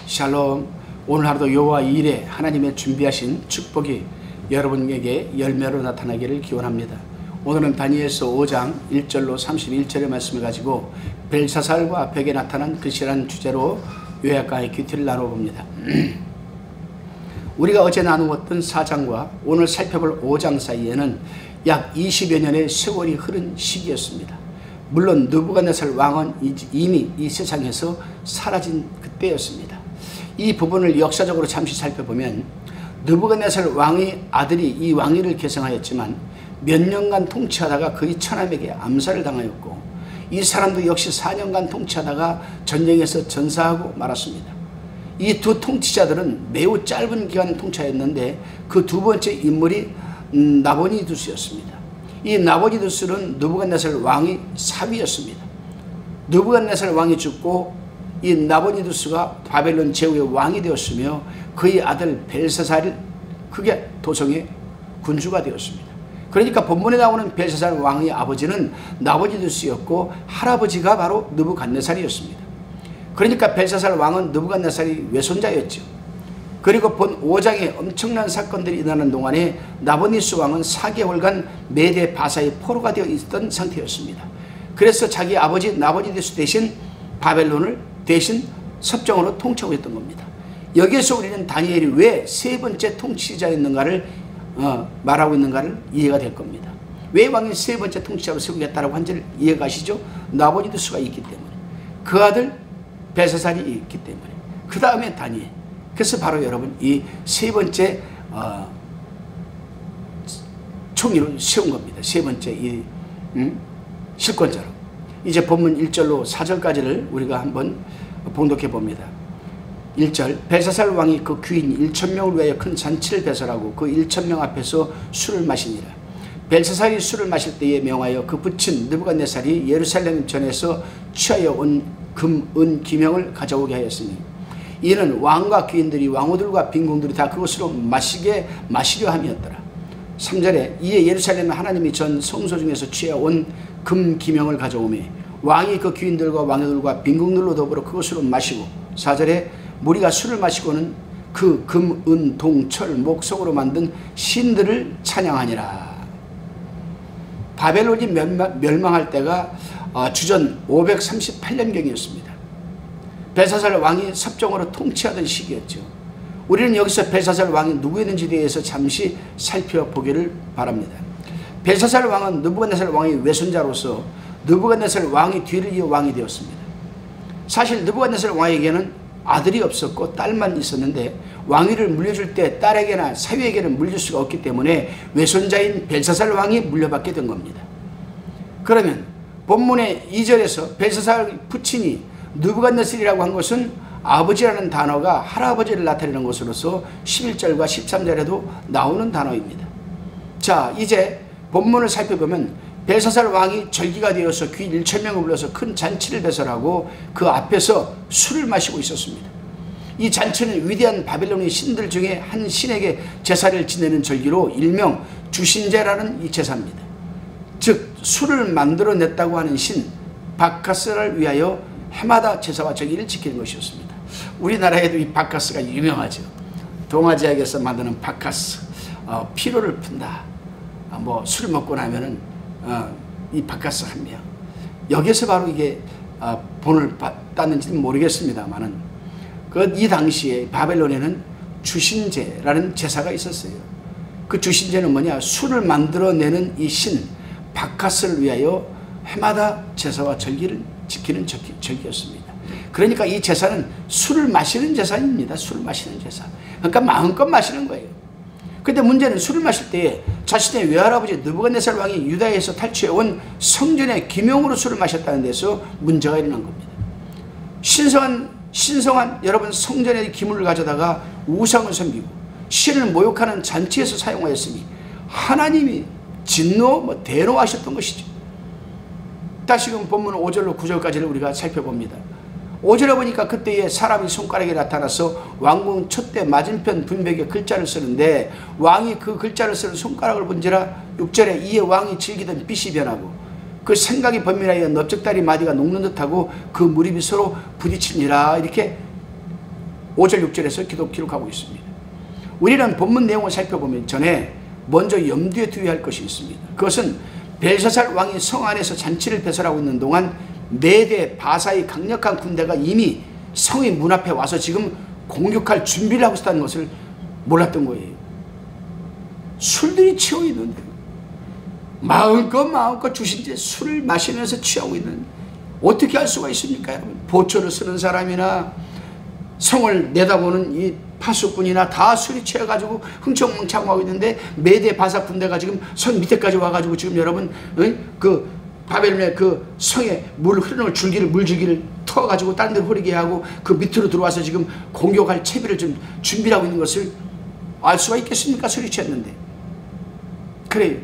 샬롬. 오늘 하루도 여호와 일에 하나님의 준비하신 축복이 여러분에게 열매로 나타나기를 기원합니다. 오늘은 다니엘서 5장 1절로 31절의 말씀을 가지고 벨사살과 벽에 나타난 글씨라는 주제로 요약과의 큐티를 나눠봅니다. 우리가 어제 나누었던 4장과 오늘 살펴볼 5장 사이에는 약 20여 년의 세월이 흐른 시기였습니다. 물론 느부갓네살 왕은 이미 이 세상에서 사라진 그때였습니다. 이 부분을 역사적으로 잠시 살펴보면 느부갓네살 왕의 아들이 이 왕위를 계승하였지만 몇 년간 통치하다가 그의 처남에게 암살을 당하였고, 이 사람도 역시 4년간 통치하다가 전쟁에서 전사하고 말았습니다. 이 두 통치자들은 매우 짧은 기간 통치하였는데 그 두 번째 인물이 나보니두스였습니다. 이 나보니두스는 느부갓네살 왕의 사위였습니다. 느부갓네살 왕이 죽고 이 나보니두스가 바벨론 제후의 왕이 되었으며 그의 아들 벨사살이 그게 도성의 군주가 되었습니다. 그러니까 본문에 나오는 벨사살 왕의 아버지는 나보니두스였고 할아버지가 바로 느부갓네살이었습니다. 그러니까 벨사살 왕은 느부갓네살이 외손자였죠. 그리고 본 5장에 엄청난 사건들이 일어나는 동안에 나보니두스 왕은 4개월간 메데 바사의 포로가 되어 있던 상태였습니다. 그래서 자기 아버지 나보니두스 대신 바벨론을 대신 섭정으로 통치하고 있던 겁니다. 여기에서 우리는 다니엘이 왜 세 번째 통치자였는가를 말하고 있는가를 이해가 될 겁니다. 왜 왕이 세 번째 통치자로 세우겠다라고 한지를 이해가 가시죠? 나보니두스가 있기 때문에, 그 아들 벨사살이 있기 때문에, 그 다음에 다니엘. 그래서 바로 여러분 이 세 번째 총리로 세운 겁니다. 세 번째 이 실권자로. 이제 본문 1절로 4절까지를 우리가 한번 봉독해 봅니다. 1절, 벨사살 왕이 그 귀인 1,000명을 위하여 큰 잔치를 배설하고 그 1,000명 앞에서 술을 마시니라. 벨사살이 술을 마실 때에 명하여 그 부친 느부갓네살이 예루살렘 전에서 취하여 온 금, 은, 기명을 가져오게 하였으니 이는 왕과 귀인들이 왕후들과 빈궁들이 다 그것으로 마시려 함이었더라. 3절에 이에 예루살렘에 하나님이 전 성소 중에서 취하여 온 금 기명을 가져오매 왕이 그 귀인들과 왕후들과 빈궁들로 더불어 그것으로 마시고, 4절에 무리가 술을 마시고는 그 금, 은, 동, 철, 목석으로 만든 신들을 찬양하니라. 바벨론이 멸망할 때가 주전 538년경이었습니다. 벨사살 왕이 섭정으로 통치하던 시기였죠. 우리는 여기서 벨사살 왕이 누구였는지에 대해서 잠시 살펴보기를 바랍니다. 벨사살 왕은 느부갓네살 왕의 외손자로서 느부갓네살 왕이 뒤를 이어 왕이 되었습니다. 사실 느부갓네살 왕에게는 아들이 없었고 딸만 있었는데 왕위를 물려줄 때 딸에게나 사위에게는 물릴 수가 없기 때문에 외손자인 벨사살 왕이 물려받게 된 겁니다. 그러면 본문의 2절에서 벨사살 부친이 느부갓네살이라고 한 것은 아버지라는 단어가 할아버지를 나타내는 것으로서 11절과 13절에도 나오는 단어입니다. 자, 이제 본문을 살펴보면 벨사살 왕이 절기가 되어서 귀인 1,000명을 불러서 큰 잔치를 배설하고 그 앞에서 술을 마시고 있었습니다. 이 잔치는 위대한 바벨론의 신들 중에 한 신에게 제사를 지내는 절기로 일명 주신제라는 이 제사입니다. 즉 술을 만들어냈다고 하는 신 바카스를 위하여 해마다 제사와 절기를 지키는 것이었습니다. 우리나라에도 이 바카스가 유명하죠. 동아지역에서 만드는 바카스, 피로를 푼다. 뭐 술 먹고 나면은 이 바카스 한 명. 여기서 바로 이게 본을 땄는지는 모르겠습니다만은 이 당시에 바벨론에는 주신제라는 제사가 있었어요. 그 주신제는 뭐냐? 술을 만들어내는 이 신 바카스를 위하여 해마다 제사와 절기를 지키는 절기였습니다. 그러니까 이 제사는 술을 마시는 제사입니다. 술을 마시는 제사. 그러니까 마음껏 마시는 거예요. 그런데 문제는 술을 마실 때에 자신의 외할아버지 느부갓네살 왕이 유다에서 탈취해온 성전의 기명으로 술을 마셨다는 데서 문제가 일어난 겁니다. 신성한 여러분 성전의 기물을 가져다가 우상을 섬기고 신을 모욕하는 잔치에서 사용하였으니 하나님이 대노하셨던 것이죠. 다시금 본문 5절로 9절까지를 우리가 살펴봅니다. 5절에 보니까 그때에 사람이 손가락에 나타나서 왕궁 촛대 맞은편 분벽에 글자를 쓰는데 왕이 그 글자를 쓰는 손가락을 본지라. 6절에 이에 왕이 즐기던 빛이 변하고 그 생각이 번민하여 넓적다리 마디가 녹는 듯하고 그 무릎이 서로 부딪히니라. 이렇게 5절 6절에서 기록하고 있습니다. 우리는 본문 내용을 살펴보면 전에 먼저 염두에 두어야 할 것이 있습니다. 그것은 벨사살 왕이 성 안에서 잔치를 배설하고 있는 동안 메대 바사의 강력한 군대가 이미 성의 문 앞에 와서 지금 공격할 준비를 하고 있다는 것을 몰랐던 거예요. 술들이 취해 있는데 마음껏 주신 데 술을 마시면서 취하고 있는, 어떻게 할 수가 있습니까 여러분? 보초를 쓰는 사람이나 성을 내다보는 이 파수꾼이나 다 술이 취해가지고 흥청망청하고 있는데 메대 바사 군대가 지금 성 밑에까지 와가지고 지금 여러분 그 바벨론의 그 성에 물 흐르는 물줄기를 터가지고 다른 데 흐르게 하고 그 밑으로 들어와서 지금 공격할 채비를 좀 준비하고 있는 것을 알 수가 있겠습니까? 술이 취했는데. 그래요.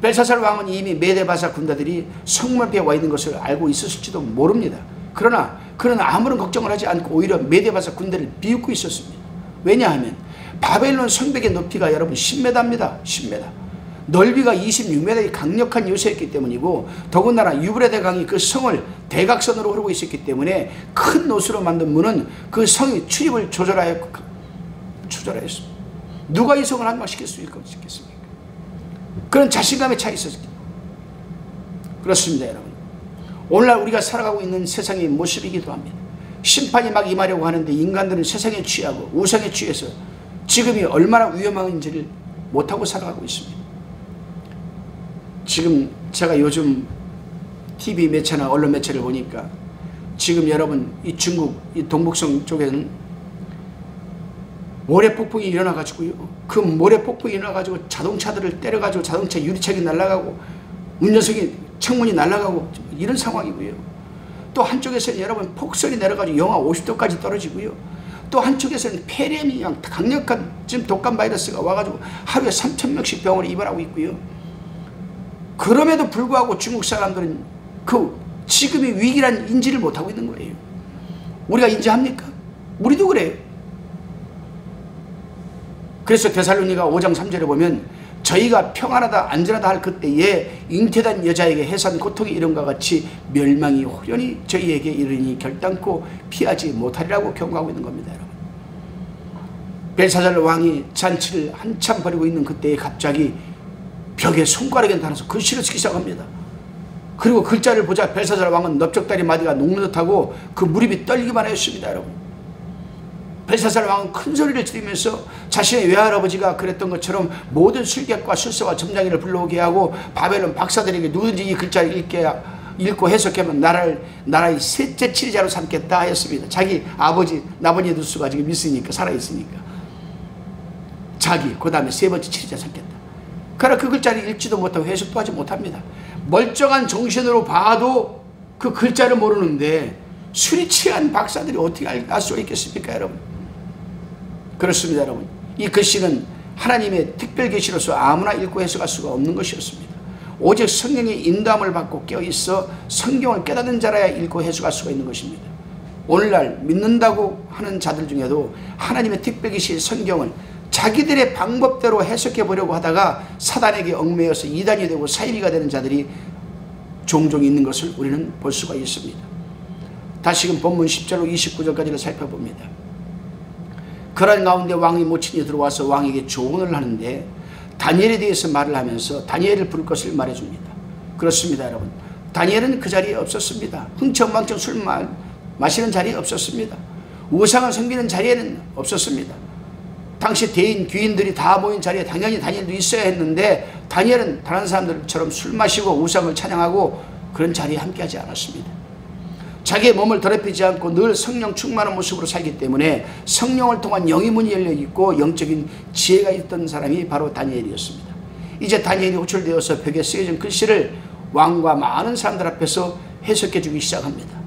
벨사살 왕은 이미 메대 바사 군대들이 성문 앞에 와 있는 것을 알고 있었을지도 모릅니다. 그러나 그는 아무런 걱정을 하지 않고 오히려 메대 바사 군대를 비웃고 있었습니다. 왜냐하면 바벨론 성벽의 높이가 여러분 10m입니다. 10m. 넓이가 26m의 강력한 요새였기 때문이고, 더군다나 유브라데 강이 그 성을 대각선으로 흐르고 있었기 때문에 큰 노수로 만든 문은 그 성의 출입을 조절하였습니다. 누가 이 성을 한방시킬 수 있겠습니까? 그런 자신감에 차 있었습니다. 그렇습니다 여러분. 오늘날 우리가 살아가고 있는 세상의 모습이기도 합니다. 심판이 막 임하려고 하는데 인간들은 세상에 취하고 우상에 취해서 지금이 얼마나 위험한지를 못하고 살아가고 있습니다. 지금 제가 요즘 TV 매체나 언론 매체를 보니까 지금 여러분 이 중국 이 동북성 쪽에는 모래폭풍이 일어나가지고요. 그 모래폭풍이 일어나가지고 자동차들을 때려가지고 자동차 유리창이 날아가고 운전석이 창문이 날아가고 이런 상황이고요. 또 한쪽에서는 여러분 폭설이 내려가지고 영하 50도까지 떨어지고요. 또 한쪽에서는 폐렴이 강력한 지금 독감 바이러스가 와가지고 하루에 3,000명씩 병원에 입원하고 있고요. 그럼에도 불구하고 중국 사람들은 그 지금의 위기란 인지를 못하고 있는 거예요. 우리가 인지합니까? 우리도 그래요. 그래서 데살로니가 5장 3절에 보면 저희가 평안하다 안전하다 할 그때에 잉태된 여자에게 해산 고통이 이름과 같이 멸망이 호련히 저희에게 이르니 결단코 피하지 못하리라고 경고하고 있는 겁니다. 여러분. 벨사살 왕이 잔치를 한참 벌이고 있는 그때에 갑자기 벽에 손가락에 달아서 글씨를 쓰기 시작합니다. 그리고 글자를 보자 벨사살 왕은 넓적다리 마디가 녹는 듯하고 그 무릎이 떨리기만 하였습니다. 여러분. 벨사살 왕은 큰 소리를 지르면서 자신의 외할아버지가 그랬던 것처럼 모든 술객과 술사와 점장이를 불러오게 하고 바벨론 박사들에게 누구든지 이 글자를 읽고 해석하면 나라의 셋째 치리자로 삼겠다 하였습니다. 자기 아버지 나버니 누수가 지금 있으니까 살아있으니까 자기 그 다음에 세 번째 치리자 삼겠다. 그러나 그 글자를 읽지도 못하고 해석도 하지 못합니다. 멀쩡한 정신으로 봐도 그 글자를 모르는데 술이 취한 박사들이 어떻게 알 수가 있겠습니까 여러분? 그렇습니다 여러분. 이 글씨는 하나님의 특별 계시로서 아무나 읽고 해석할 수가 없는 것이었습니다. 오직 성령의 인도함을 받고 깨어있어 성경을 깨닫는 자라야 읽고 해석할 수가 있는 것입니다. 오늘날 믿는다고 하는 자들 중에도 하나님의 특별 계시의 성경을 자기들의 방법대로 해석해 보려고 하다가 사단에게 얽매여서 이단이 되고 사이비가 되는 자들이 종종 있는 것을 우리는 볼 수가 있습니다. 다시금 본문 10절로 29절까지를 살펴봅니다. 그런 가운데 왕의 모친이 들어와서 왕에게 조언을 하는데 다니엘에 대해서 말을 하면서 다니엘을 부를 것을 말해줍니다. 그렇습니다 여러분. 다니엘은 그 자리에 없었습니다. 흥청망청 술 마시는 자리에 없었습니다. 우상을 섬기는 자리에는 없었습니다. 당시 대인 귀인들이 다 모인 자리에 당연히 다니엘도 있어야 했는데 다니엘은 다른 사람들처럼 술 마시고 우상을 찬양하고 그런 자리에 함께하지 않았습니다. 자기의 몸을 더럽히지 않고 늘 성령 충만한 모습으로 살기 때문에 성령을 통한 영의 문이 열려있고 영적인 지혜가 있던 사람이 바로 다니엘이었습니다. 이제 다니엘이 호출되어서 벽에 쓰여진 글씨를 왕과 많은 사람들 앞에서 해석해 주기 시작합니다.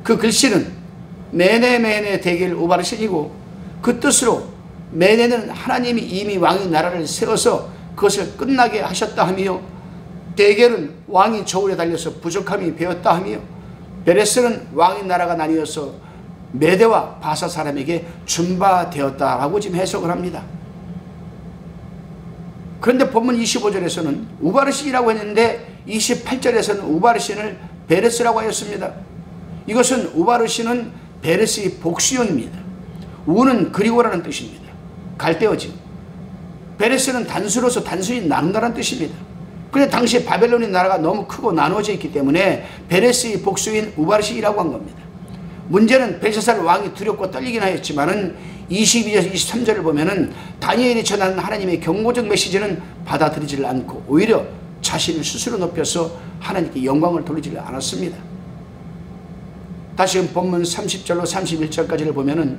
그 글씨는 메네 대겔 우바르신이고 그 뜻으로 메네는 하나님이 이미 왕의 나라를 세워서 그것을 끝나게 하셨다 하며, 대겔은 왕이 저울에 달려서 부족함이 배었다 하며, 베레스는 왕의 나라가 나뉘어서 메대와 바사 사람에게 준바되었다라고 지금 해석을 합니다. 그런데 본문 25절에서는 우바르신이라고 했는데 28절에서는 우바르신을 베레스라고 하였습니다. 이것은 우바르신은 베레스의 복수형입니다. 우는 그리고라는 뜻입니다. 갈대어죠. 베레스는 단수로서 단순히 나눈다는 뜻입니다. 그런데 당시 바벨론의 나라가 너무 크고 나누어져 있기 때문에 베레스의 복수인 우바르시라고 한 겁니다. 문제는 벨사살 왕이 두렵고 떨리긴 하였지만은 22절 23절을 보면은 다니엘이 전하는 하나님의 경고적 메시지는 받아들이지를 않고 오히려 자신을 스스로 높여서 하나님께 영광을 돌리지를 않았습니다. 다시금 본문 30절로 31절까지를 보면은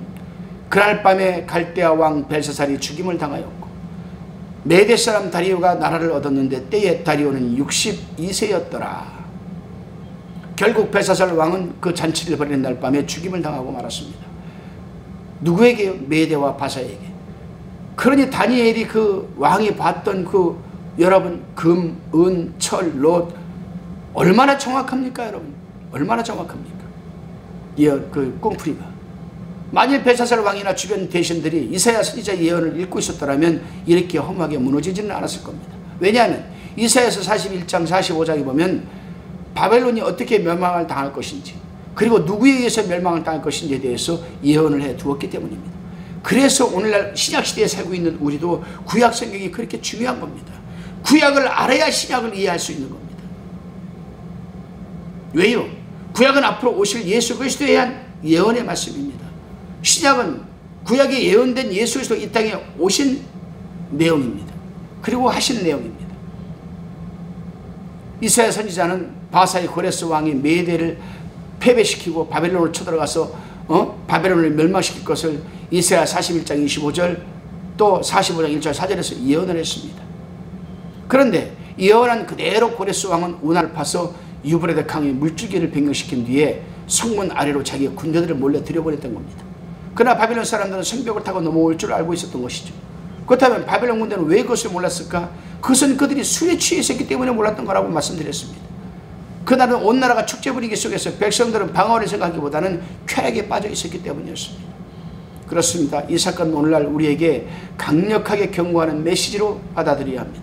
그날 밤에 갈대아 왕 벨사살이 죽임을 당하였고 메대 사람 다리오가 나라를 얻었는데 때에 다리오는 62세였더라. 결국 벨사살 왕은 그 잔치를 벌이는 날 밤에 죽임을 당하고 말았습니다. 누구에게? 메대와 바사에게. 그러니 다니엘이 그 왕이 봤던 그 여러분 금, 은, 철, 롯 얼마나 정확합니까 여러분? 얼마나 정확합니까? 그 꽁풀이가. 만일 벨사살 왕이나 주변 대신들이 이사야 선지자의 예언을 읽고 있었더라면 이렇게 허무하게 무너지지는 않았을 겁니다. 왜냐하면 이사야서 41장 45장에 보면 바벨론이 어떻게 멸망을 당할 것인지 그리고 누구에 의해서 멸망을 당할 것인지에 대해서 예언을 해 두었기 때문입니다. 그래서 오늘날 신약시대에 살고 있는 우리도 구약 성경이 그렇게 중요한 겁니다. 구약을 알아야 신약을 이해할 수 있는 겁니다. 왜요? 구약은 앞으로 오실 예수 그리스도에 대한 예언의 말씀입니다. 신약은 구약에 예언된 예수 그리스도 이 땅에 오신 내용입니다. 그리고 하신 내용입니다. 이사야 선지자는 바사의 고레스 왕이 메대를 패배시키고 바벨론을 쳐들어가서 바벨론을 멸망시킬 것을 이사야 41장 25절 또 45장 1절 4절에서 예언을 했습니다. 그런데 예언한 그대로 고레스 왕은 운하를 파서 유브라데 강의 물줄기를 변경시킨 뒤에 성문 아래로 자기의 군대들을 몰래 들여보냈던 겁니다. 그러나 바벨론 사람들은 성벽을 타고 넘어올 줄 알고 있었던 것이죠. 그렇다면 바벨론 군대는 왜 그것을 몰랐을까? 그것은 그들이 술에 취해 있었기 때문에 몰랐던 거라고 말씀드렸습니다. 그날은 온 나라가 축제 분위기 속에서 백성들은 방어를 생각하기보다는 쾌락에 빠져 있었기 때문이었습니다. 그렇습니다. 이 사건은 오늘날 우리에게 강력하게 경고하는 메시지로 받아들여야 합니다.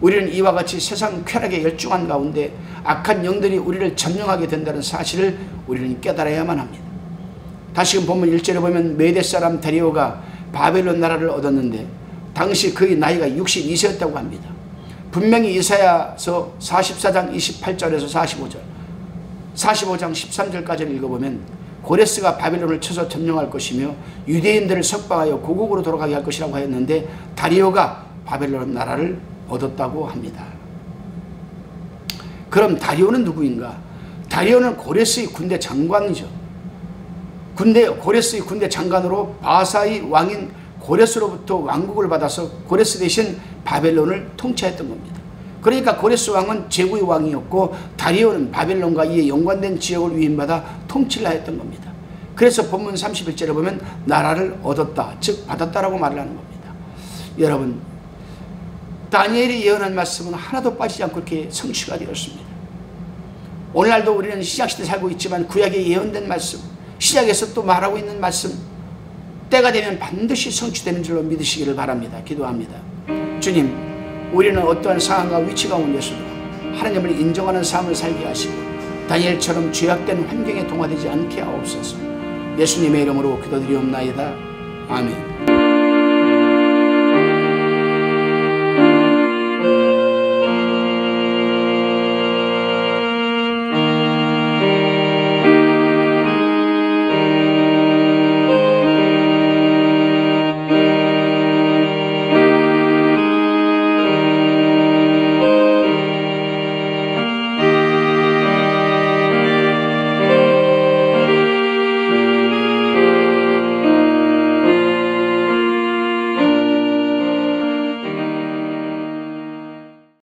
우리는 이와 같이 세상 쾌락에 열중한 가운데 악한 영들이 우리를 점령하게 된다는 사실을 우리는 깨달아야만 합니다. 다시금 본문 1절에 보면 메대 사람 다리오가 바벨론 나라를 얻었는데 당시 그의 나이가 62세였다고 합니다. 분명히 이사야서 44장 28절에서 45장 13절까지를 읽어보면 고레스가 바벨론을 쳐서 점령할 것이며 유대인들을 석방하여 고국으로 돌아가게 할 것이라고 하였는데 다리오가 바벨론 나라를 얻었다고 합니다. 그럼 다리오는 누구인가? 다리오는 고레스의 군대 장관이죠. 고레스의 군대 장관으로 바사의 왕인 고레스로부터 왕국을 받아서 고레스 대신 바벨론을 통치했던 겁니다. 그러니까 고레스 왕은 제국의 왕이었고 다리오는 바벨론과 이에 연관된 지역을 위임받아 통치를 하였던 겁니다. 그래서 본문 31절에 보면 나라를 얻었다, 즉 받았다라고 말을 하는 겁니다. 여러분, 다니엘이 예언한 말씀은 하나도 빠지지 않고 이렇게 성취가 되었습니다. 오늘날도 우리는 신약시대에 살고 있지만 구약에 예언된 말씀, 신약에서 또 말하고 있는 말씀, 때가 되면 반드시 성취되는 줄로 믿으시기를 바랍니다. 기도합니다. 주님, 우리는 어떠한 상황과 위치 가운데서도 하나님을 인정하는 삶을 살게 하시고 다니엘처럼 죄악된 환경에 동화되지 않게 하옵소서. 예수님의 이름으로 기도드리옵나이다. 아멘.